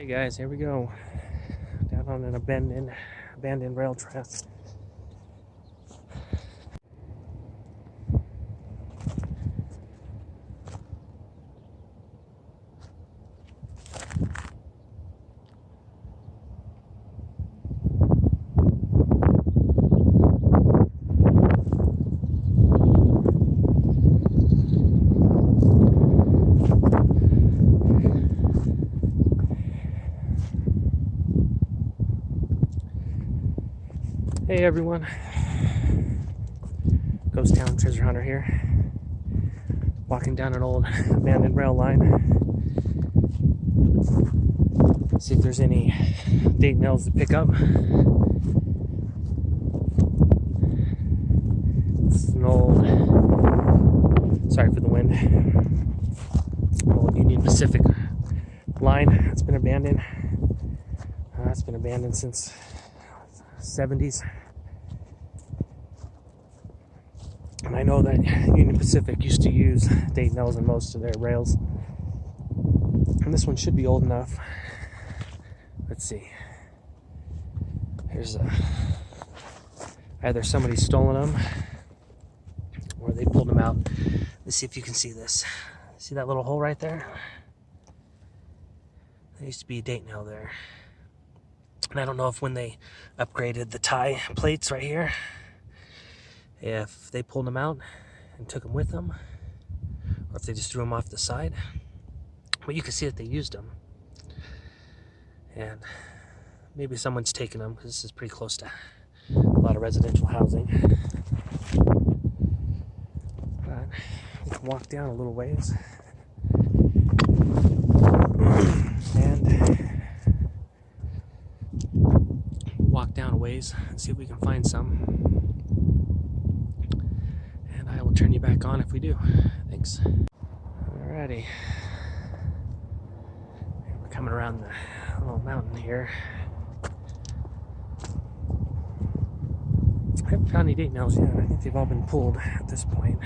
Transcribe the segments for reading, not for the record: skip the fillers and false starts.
Hey guys, here we go. Down on an abandoned rail track. Hey everyone, Ghost Town Treasure Hunter here, walking down an old abandoned rail line. See if there's any date nails to pick up. This is an old, sorry for the wind, old Union Pacific line that's been abandoned. It's been abandoned since 70s. And I know that Union Pacific used to use date nails in most of their rails. And this one should be old enough. Let's see. Here's either somebody stolen them or they pulled them out. Let's see if you can see this. See that little hole right there? There used to be a date nail there. And I don't know if when they upgraded the tie plates right here, if they pulled them out and took them with them, or if they just threw them off the side. But you can see that they used them. And maybe someone's taken them because this is pretty close to a lot of residential housing. But we can walk down a little ways. And walk down a ways and see if we can find some. And I will turn you back on if we do. Thanks. Alrighty. We're coming around the little mountain here. I haven't found any date nails yet. I think they've all been pulled at this point.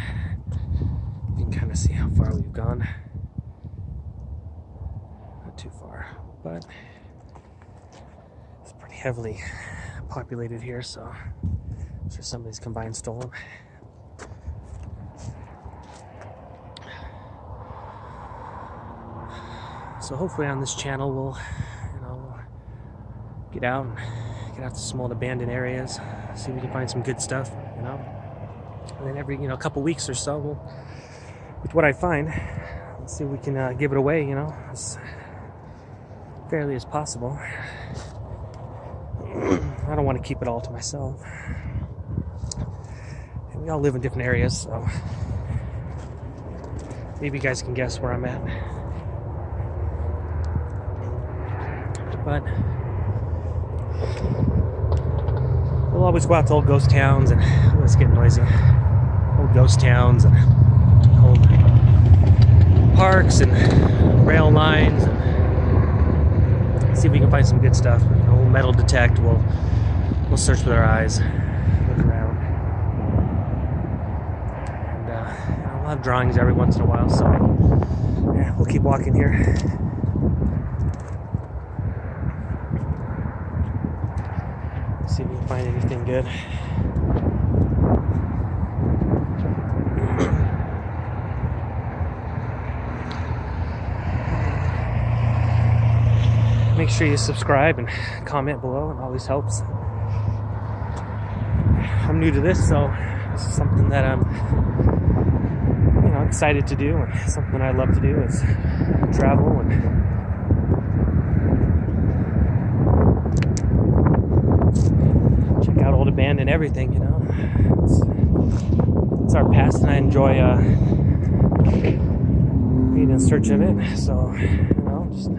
You can kind of see how far we've gone. Not too far, but it's pretty heavily populated here, so I'm sure somebody's come by and stole them. So hopefully on this channel we'll, get out to some old abandoned areas, see if we can find some good stuff, And then every, couple weeks or so, with what I find, let's see if we can give it away, as fairly as possible. I don't want to keep it all to myself. And we all live in different areas, so maybe you guys can guess where I'm at. But we'll always go out to old ghost towns, and it's getting noisy. Old ghost towns and old parks and rail lines, and see if we can find some good stuff. We'll metal detect. We'll search with our eyes, look around, and we'll have drawings every once in a while. So yeah, we'll keep walking here. See if we can find anything good. Make sure you subscribe and comment below. It always helps. I'm new to this, so this is something that I'm excited to do, and something I love to do is travel and check out old abandoned everything. It's our past, and I enjoy being in search of it. So just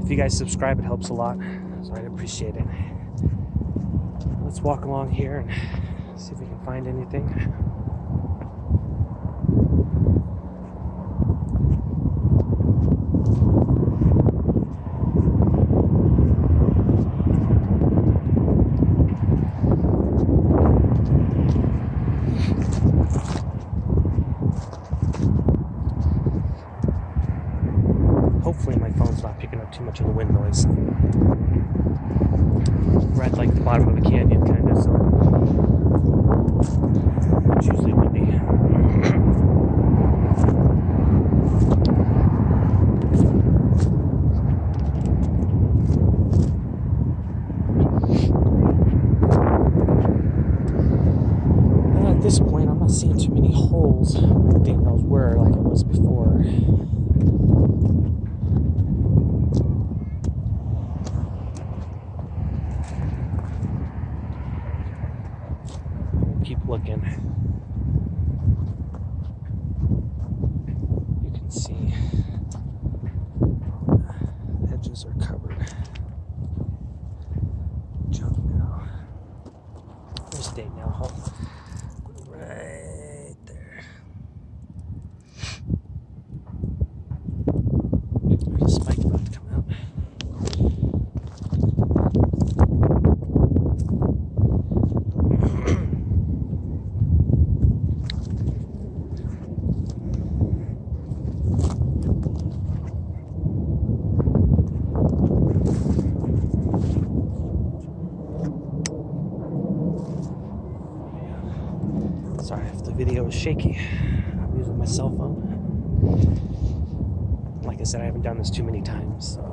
if you guys subscribe, it helps a lot, so I'd appreciate it. Let's walk along here and see if we can find anything. Hopefully my phone's not picking picking up too much of the wind noise. We're at like the bottom of a canyon, kind of, so it's usually windy. At this point, I'm not seeing too many holes where the date nails were like it was before. Keep looking. You can see the edges are covered. Jump now. There's a date nail hole. Right there. There's a spike about to come out. Sorry if the video is shaky. I'm using my cell phone. Like I said, I haven't done this too many times, so.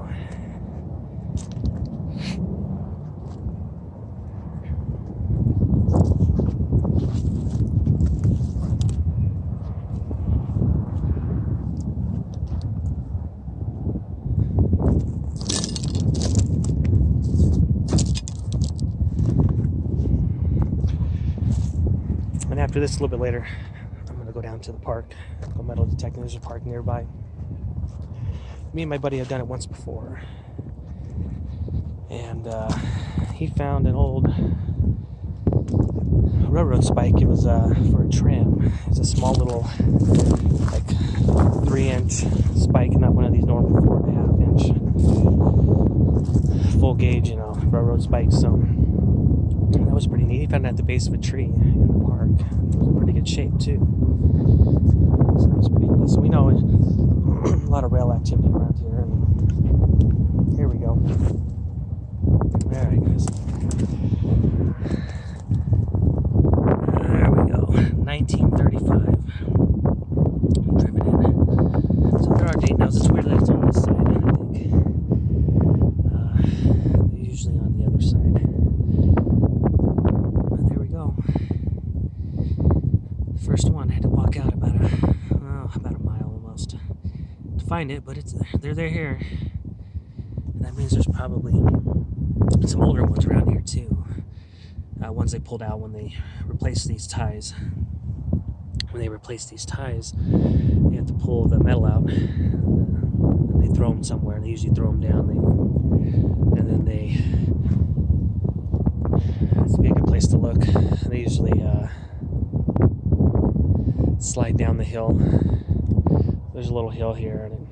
And after this, a little bit later, I'm going to go down to the park, go metal detecting. There's a park nearby. Me and my buddy have done it once before. And he found an old railroad spike. It was for a tram. It's a small little, like, 3-inch spike, not one of these normal 4.5-inch full gauge, railroad spikes. So that was pretty neat. He found it at the base of a tree in the park. It was in pretty good shape too. So that was pretty neat. So we know a lot of rail activity around here. And here we go. Alright, guys. There we go. 1935. Driven in. So there are date nails. It's weird that it's on this side, I think. They're usually on the other side. First one, I had to walk out about a mile almost to find it, but they're here. And that means there's probably some older ones around here too. Ones they pulled out when they replaced these ties. When they replaced these ties, they have to pull the metal out, and they throw them somewhere. They usually throw them down, and then it's a good place to look. They usually slide down the hill. There's a little hill here, and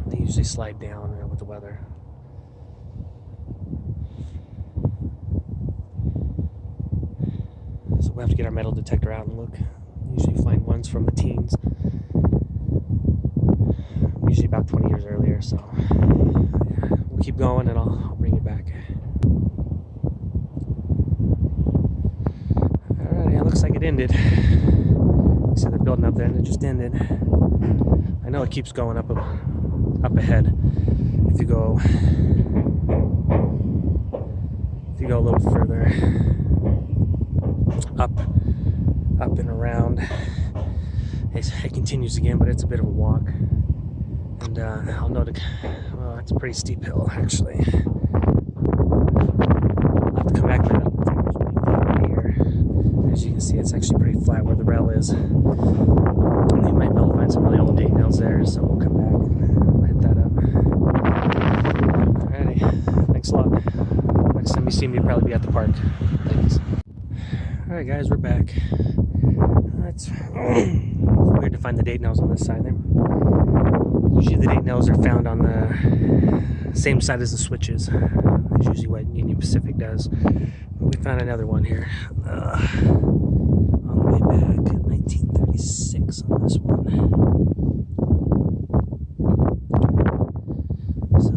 they usually slide down with the weather. So we have to get our metal detector out and look. We usually find ones from the teens, usually about 20 years earlier. So yeah, we'll keep going, and I'll bring you back. It looks like it ended. You see they're building up there, and it just ended. I know it keeps going up ahead. If you go a little further up and around, it continues again, but it's a bit of a walk. And I'll note it's a pretty steep hill, actually. I'll have to come back now. As you can see, it's actually pretty flat where the rail is. And you might be able to find some really old date nails there, so we'll come back and we'll hit that up. Alrighty, thanks a lot. Next time you see me, you'll probably be at the park. Thanks. Alright guys, we're back. It's weird to find the date nails on this side. Usually the date nails are found on the same side as the switches. That's usually what Union Pacific does. But we found another one here. On the way back, 1936 on this one. So,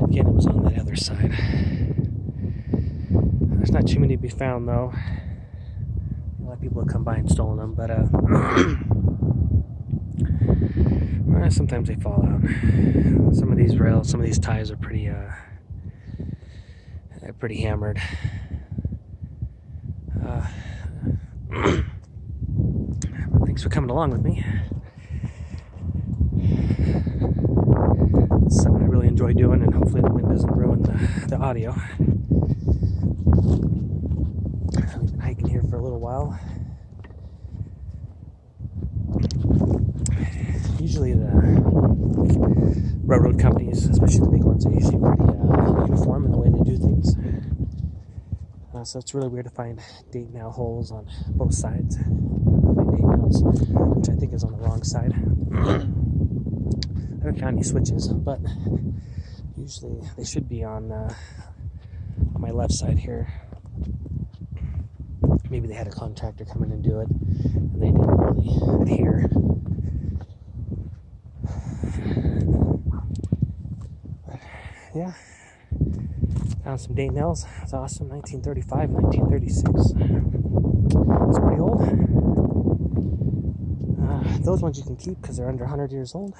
again, it was on the other side. There's not too many to be found, though. A lot of people have come by and stolen them, but well, sometimes they fall out. Some of these rails, some of these ties are pretty hammered. Thanks for coming along with me. It's something I really enjoy doing, and hopefully the wind doesn't ruin the audio. We've been hiking here for a little while. Usually the railroad companies, especially the big ones, are usually pretty uniform in the way they do things. So it's really weird to find date nail holes on both sides. Find date nails, which I think is on the wrong side. I haven't found any switches, but usually they should be on my left side here. Maybe they had a contractor come in and do it, and they didn't really adhere. But, yeah. Found some date nails. It's awesome. 1935, 1936. It's pretty old. Those ones you can keep because they're under 100 years old.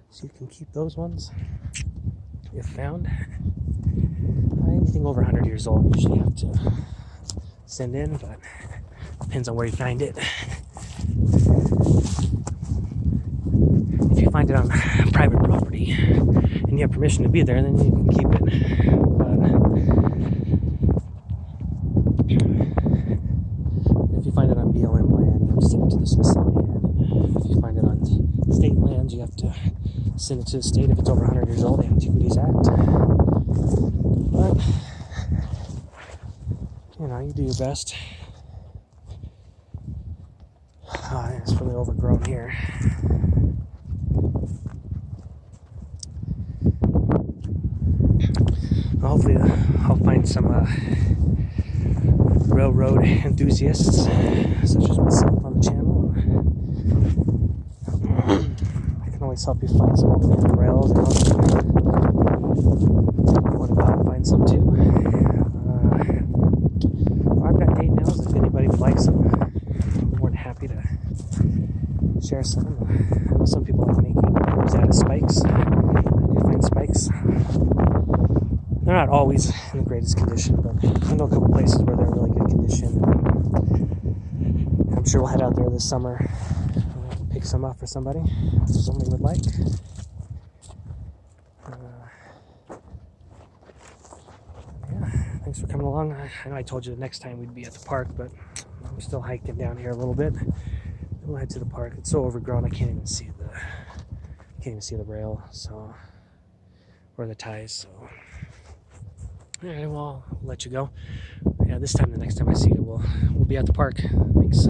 So you can keep those ones if found. Anything over 100 years old, you usually have to send in, but depends on where you find it. If you find it on private property and you have permission to be there, then you can keep it. But if you find it on BLM land, you have to send it to the Smithsonian. If you find it on state lands, you have to send it to the state. If it's over 100 years old, the Antiquities Act. But you do your best. It's really overgrown here. Hopefully I'll find some railroad enthusiasts such as myself on the channel. I can always help you find some old rails. I want to go out and find some too. I've got date nails if anybody would like some. I'm more than happy to share some. I know some people like making these out of spikes. I do find spikes. They're not always in the greatest condition, but I know a couple places where they're in really good condition. I'm sure we'll head out there this summer and pick some up for somebody if somebody would like. Yeah, thanks for coming along. I know I told you the next time we'd be at the park, but I'm still hiking down here a little bit. We'll head to the park. It's so overgrown I can't even see the rail, so, or the ties. So, all right, well, I'll let you go. Yeah, this time, the next time I see you, we'll be at the park. Thanks.